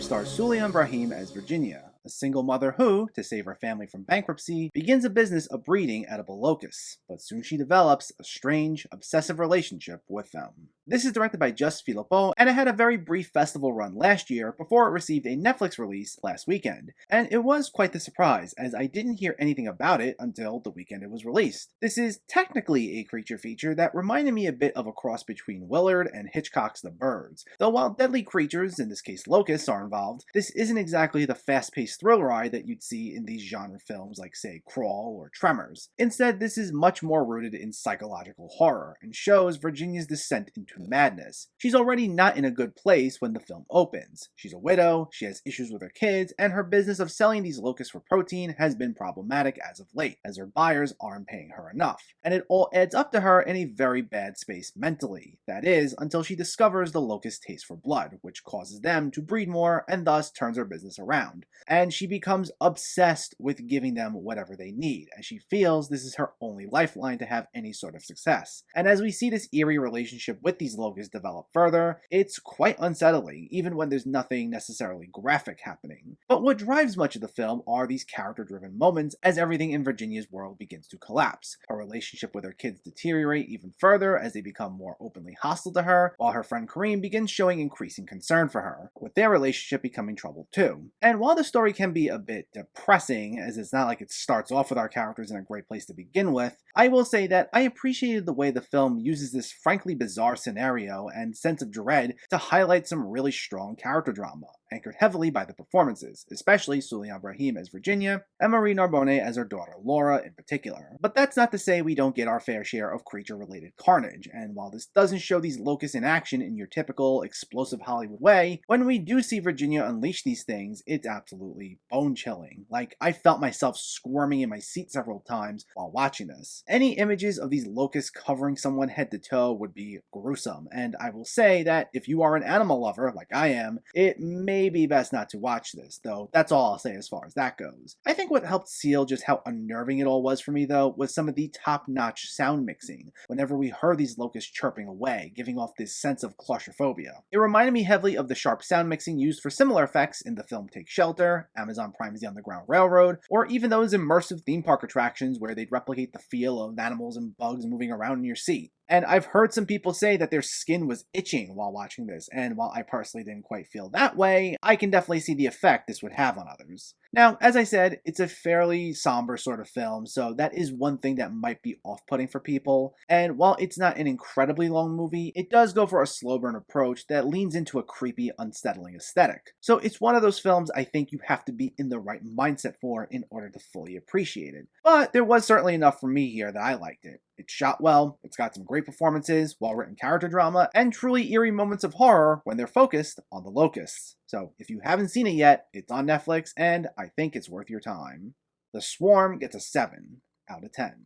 stars Suliane Brahim as Virginia, a single mother who, to save her family from bankruptcy, begins a business of breeding edible locusts, but soon she develops a strange, obsessive relationship with them. This is directed by Just Philippot, and it had a very brief festival run last year before it received a Netflix release last weekend, and it was quite the surprise, as I didn't hear anything about it until the weekend it was released. This is technically a creature feature that reminded me a bit of a cross between Willard and Hitchcock's The Birds, though while deadly creatures, in this case locusts, are involved, this isn't exactly the fast-paced thrill ride that you'd see in these genre films like, say, Crawl or Tremors. Instead, this is much more rooted in psychological horror, and shows Virginia's descent into madness. She's already not in a good place when the film opens. She's a widow, she has issues with her kids, and her business of selling these locusts for protein has been problematic as of late, as her buyers aren't paying her enough. And it all adds up to her in a very bad space mentally. That is, until she discovers the locust taste for blood, which causes them to breed more and thus turns her business around. And she becomes obsessed with giving them whatever they need, as she feels this is her only lifeline to have any sort of success. And as we see this eerie relationship with these locusts develop further, it's quite unsettling, even when there's nothing necessarily graphic happening. But what drives much of the film are these character-driven moments as everything in Virginia's world begins to collapse. Her relationship with her kids deteriorate even further as they become more openly hostile to her, while her friend Kareem begins showing increasing concern for her, with their relationship becoming troubled too. And while the story can be a bit depressing, as it's not like it starts off with our characters in a great place to begin with, I will say that I appreciated the way the film uses this frankly bizarre scenario and sense of dread to highlight some really strong character drama, anchored heavily by the performances, especially Suliane Brahim as Virginia, and Marie Narbonne as her daughter Laura in particular. But that's not to say we don't get our fair share of creature-related carnage, and while this doesn't show these locusts in action in your typical explosive Hollywood way, when we do see Virginia unleash these things, it's absolutely bone-chilling. Like, I felt myself squirming in my seat several times while watching this. Any images of these locusts covering someone head to toe would be gruesome, and I will say that if you are an animal lover, like I am, it may be best not to watch this, though that's all I'll say as far as that goes. I think what helped seal just how unnerving it all was for me, though, was some of the top-notch sound mixing whenever we heard these locusts chirping away, giving off this sense of claustrophobia. It reminded me heavily of the sharp sound mixing used for similar effects in the film Take Shelter, Amazon Prime's The Underground Railroad, or even those immersive theme park attractions where they'd replicate the feel of animals and bugs moving around in your seat. And I've heard some people say that their skin was itching while watching this, and while I personally didn't quite feel that way, I can definitely see the effect this would have on others. Now, as I said, it's a fairly somber sort of film, so that is one thing that might be off-putting for people, and while it's not an incredibly long movie, it does go for a slow burn approach that leans into a creepy, unsettling aesthetic. So it's one of those films I think you have to be in the right mindset for in order to fully appreciate it. But there was certainly enough for me here that I liked it. It's shot well, it's got some great performances, well-written character drama, and truly eerie moments of horror when they're focused on the locusts. So if you haven't seen it yet, it's on Netflix, and I think it's worth your time. The Swarm gets a 7 out of 10.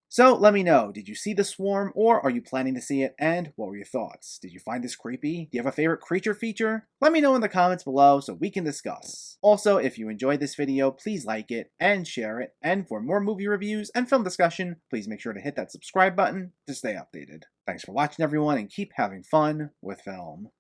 So let me know, did you see The Swarm, or are you planning to see it, and what were your thoughts? Did you find this creepy? Do you have a favorite creature feature? Let me know in the comments below so we can discuss. Also, if you enjoyed this video, please like it and share it, and for more movie reviews and film discussion, please make sure to hit that subscribe button to stay updated. Thanks for watching everyone, and keep having fun with film.